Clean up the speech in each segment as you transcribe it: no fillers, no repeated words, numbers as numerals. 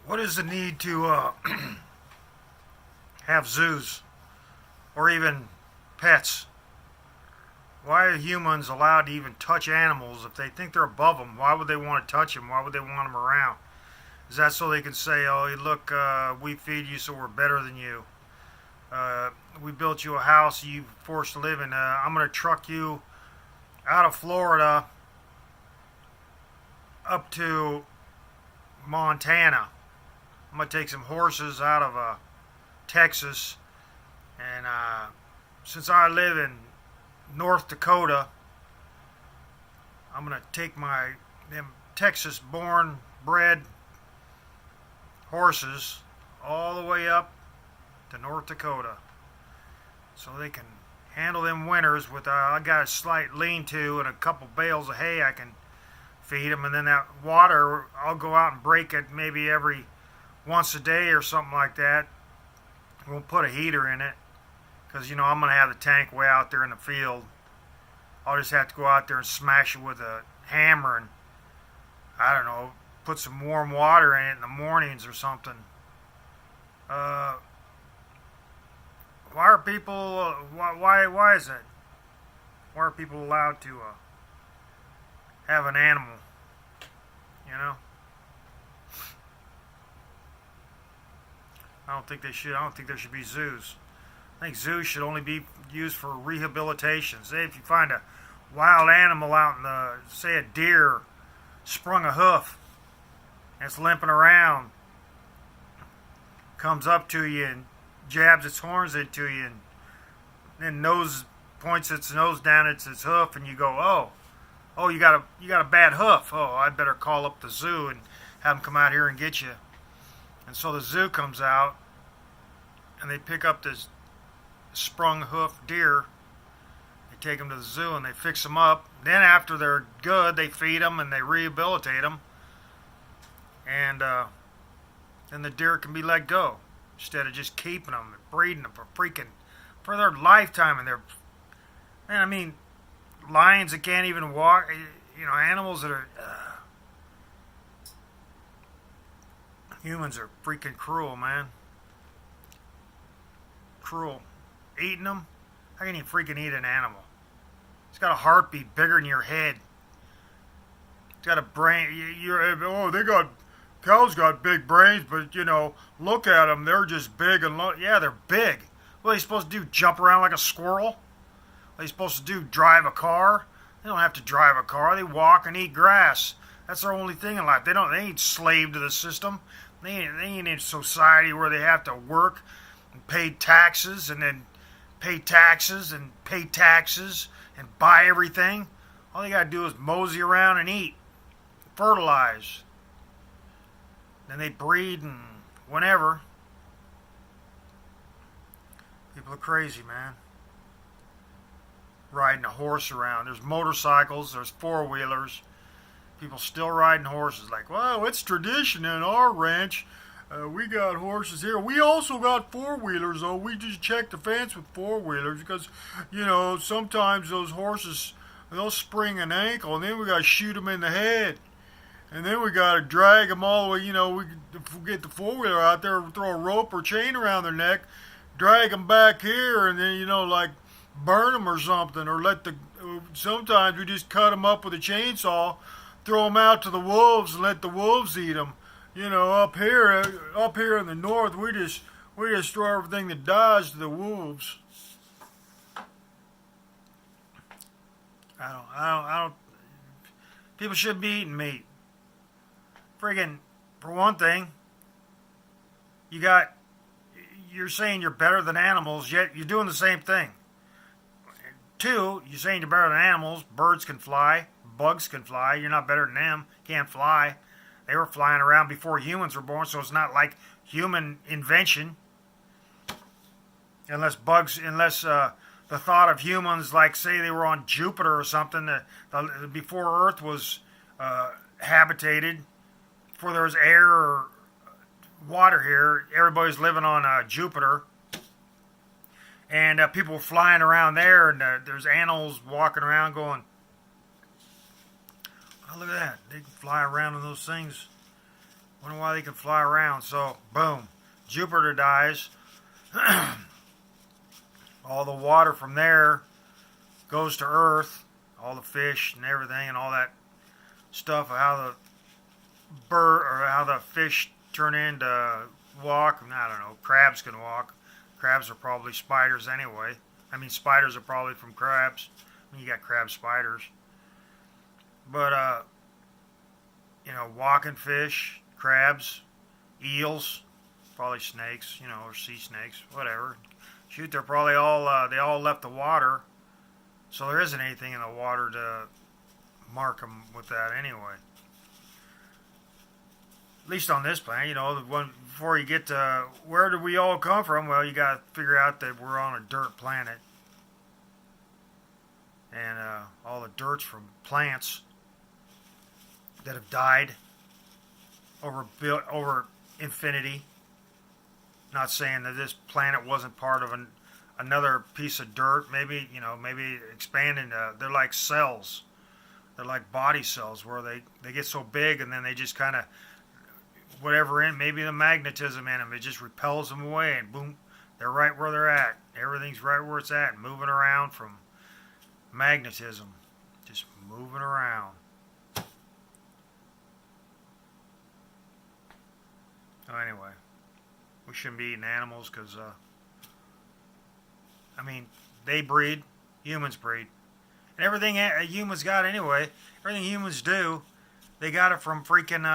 What is the need to have zoos or even pets? Why are humans allowed to even touch animals if they think they're above them? Why would they want to touch them? Why would they want them around? Is that so they can say, "Oh, look, we feed you, so we're better than you. We built you a house you forced to live in. I'm going to truck you out of Florida up to Montana. I'm going to take some horses out of Texas, and since I live in North Dakota, I'm going to take them Texas-born, bred horses all the way up to North Dakota, so they can handle them winters with I got a slight lean-to and a couple bales of hay I can feed them, and then that water I'll go out and break it maybe every once a day or something like that. We'll put a heater in it because I'm going to have the tank way out there in the field. I'll just have to go out there and smash it with a hammer and, I don't know, put some warm water in it in the mornings or something. Why are people, why is it? Why are people allowed to have an animal? I don't think they should. I don't think there should be zoos. I think zoos should only be used for rehabilitation. Say if you find a wild animal out in say a deer sprung a hoof and it's limping around, comes up to you and jabs its horns into you, and then points its nose down at its hoof, and you go, oh, you got a bad hoof. Oh, I better call up the zoo and have them come out here and get you. And so the zoo comes out, and they pick up this sprung hoof deer. They take them to the zoo, and they fix them up. Then after they're good, they feed them, and they rehabilitate them. And then the deer can be let go instead of just keeping them and breeding them for their lifetime. And lions that can't even walk, animals that are... Humans are freaking cruel, man. Cruel. Eating them? How can you freaking eat an animal? It's got a heartbeat bigger than your head. It's got a brain. Cows got big brains, but, look at them. They're just big and yeah, they're big. What are they supposed to do? Jump around like a squirrel? What are they supposed to do? Drive a car? They don't have to drive a car. They walk and eat grass. That's their only thing in life. They ain't slave to the system. They ain't in a society where they have to work and pay taxes and then pay taxes and pay taxes and buy everything. All they got to do is mosey around and eat, fertilize. Then they breed and whenever. People are crazy, man. Riding a horse around. There's motorcycles, there's four-wheelers. People still riding horses like, well, it's tradition in our ranch. We got horses here. We also got four-wheelers, though. We just check the fence with four-wheelers because, sometimes those horses, they'll spring an ankle, and then we got to shoot them in the head. And then we got to drag them all the way, we get the four-wheeler out there, throw a rope or chain around their neck, drag them back here, and then, burn them or something. Or sometimes we just cut them up with a chainsaw, throw them out to the wolves and let the wolves eat them. Up here in the north, we just throw everything that dies to the wolves. I don't. People shouldn't be eating meat. Friggin', for one thing, you're saying you're better than animals, yet you're doing the same thing. Two, you're saying you're better than animals. Birds can fly. Bugs can fly. You're not better than them. Can't fly. They were flying around before humans were born, so it's not like human invention. Unless the thought of humans, like say they were on Jupiter or something, before Earth was habitated, before there was air or water here, everybody's living on Jupiter. And people were flying around there, and there's animals walking around going, oh, look at that. They can fly around in those things. Wonder why they can fly around. So, boom, Jupiter dies. All the water from there goes to Earth. All the fish and everything and all that stuff. How the how the fish turn into walk. I don't know. Crabs can walk. Crabs are probably spiders anyway. I mean, spiders are probably from crabs. I mean, you got crab spiders. But, walking fish, crabs, eels, probably snakes, or sea snakes, whatever. Shoot, they're probably all, they all left the water. So there isn't anything in the water to mark them with that anyway. At least on this planet, before you get to where did we all come from, well, you got to figure out that we're on a dirt planet. And all the dirt's from plants that have died over infinity. Not saying that this planet wasn't part of another piece of dirt. Maybe expanding. They're like cells. They're like body cells where they get so big and then they just kind of maybe the magnetism in them, it just repels them away and boom, they're right where they're at. Everything's right where it's at, moving around from magnetism, just moving around. So anyway, we shouldn't be eating animals because, they breed, humans breed. And everything humans got anyway, everything humans do, they got it from freaking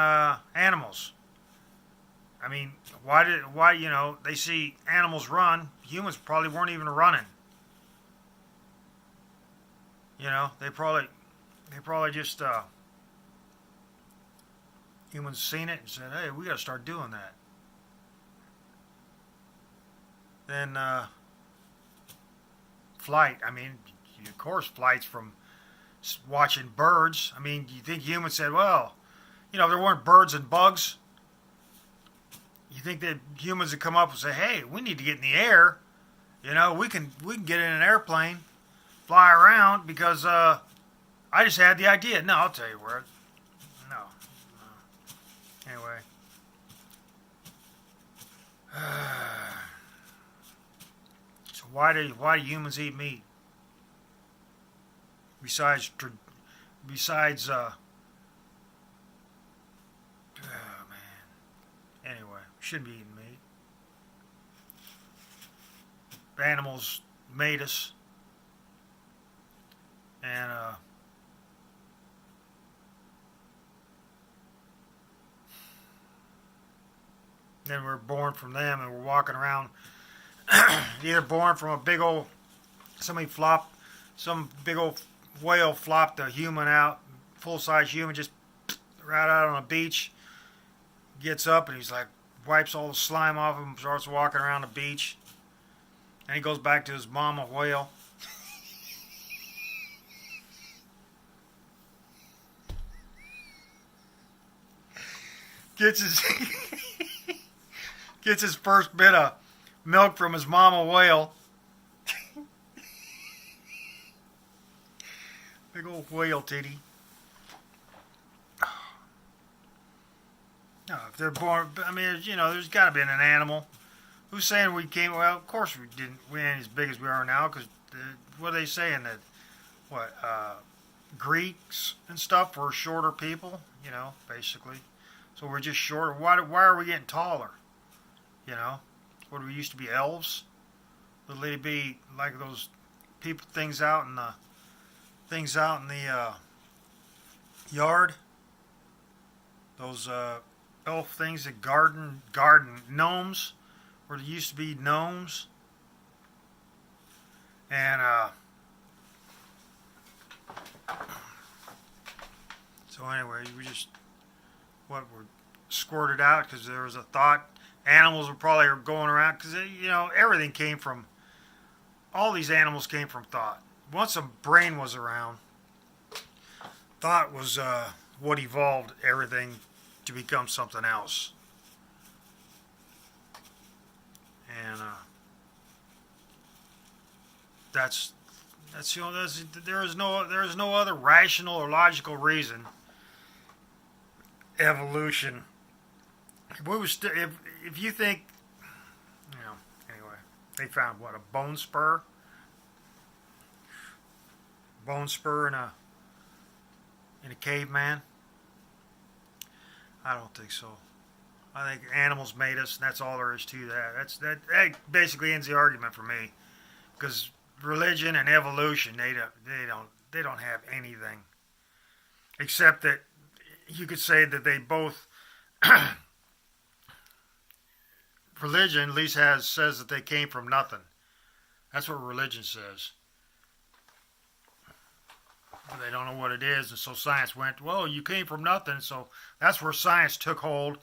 animals. I mean, why they see animals run, humans probably weren't even running. They probably just, humans seen it and said, hey, we got to start doing that. Then, flight. I mean, of course, flight's from watching birds. I mean, you think humans said, well, if there weren't birds and bugs, you think that humans would come up and say, hey, we need to get in the air. We can get in an airplane, fly around because I just had the idea. No, I'll tell you where. No. Anyway. So why do humans eat meat? Besides anyway, shouldn't be eating meat. Animals made us. And then we're born from them and we're walking around either born from a big old some big old whale flopped a human out, full-size human, just right out on a beach. Gets up and he's like, wipes all the slime off him, starts walking around the beach. And he goes back to his mama whale. Gets his first bit of milk from his mama whale. Big old whale titty. No, if they're born, there's got to be an animal. Who's saying we came? Well, of course we didn't. We ain't as big as we are now because what are they saying that? Greeks and stuff were shorter people, basically. So we're just shorter. Why are we getting taller? What do we used to be, elves? Would they be like those things out in the yard? Those elf things that garden gnomes, where there used to be gnomes. And so anyway, we're squirted out because there was a thought. Animals were probably going around because everything came from. All these animals came from thought. Once a brain was around, thought was what evolved everything to become something else. And there is no other rational or logical reason evolution if you think, you know, anyway, they found what, a bone spur in a caveman. I don't think so. I think animals made us, and that's all there is to that. That basically ends the argument for me, because religion and evolution, they don't have anything except that you could say that they both religion at least says that they came from nothing. That's what religion says. They don't know what it is, and so science went, well, you came from nothing, so that's where science took hold.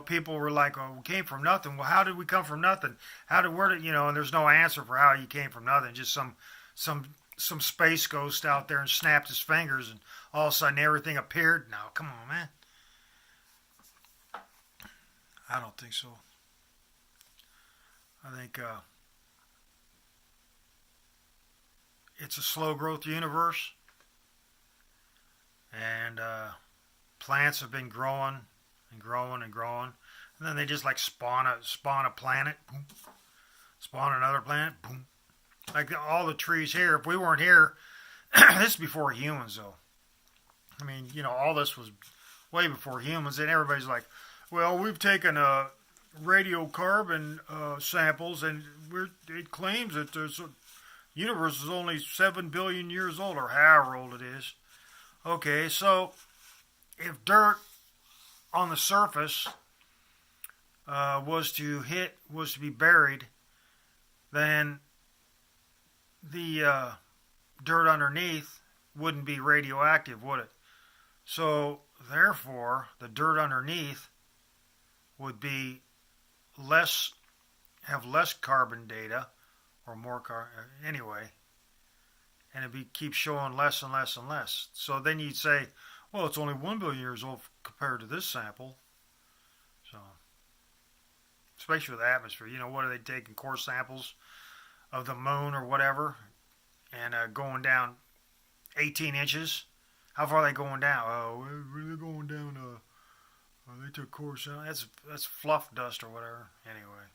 People were like, oh, we came from nothing. Well, how did we come from nothing? And there's no answer for how you came from nothing. Just some space ghost out there and snapped his fingers, and all of a sudden everything appeared. No, come on, man. I don't think so. I think it's a slow growth universe, and plants have been growing and growing and growing, and then they just like spawn a planet, boom, spawn another planet, boom. Like all the trees here. If we weren't here, this is before humans, though. I mean, all this was way before humans, and everybody's like, well, we've taken radiocarbon samples, and it claims that the universe is only 7 billion years old, or however old it is. Okay, so if dirt on the surface was to be buried, then the dirt underneath wouldn't be radioactive, would it? So therefore, the dirt underneath would be have less carbon data, or more carbon anyway, and it keep showing less and less and less. So then you'd say, well, it's only 1 billion years old compared to this sample. So, especially with the atmosphere, what are they taking core samples of the moon or whatever, and going down 18 inches? How far are they going down? Oh, they're going down. They took core samples. That's fluff dust or whatever. Anyway.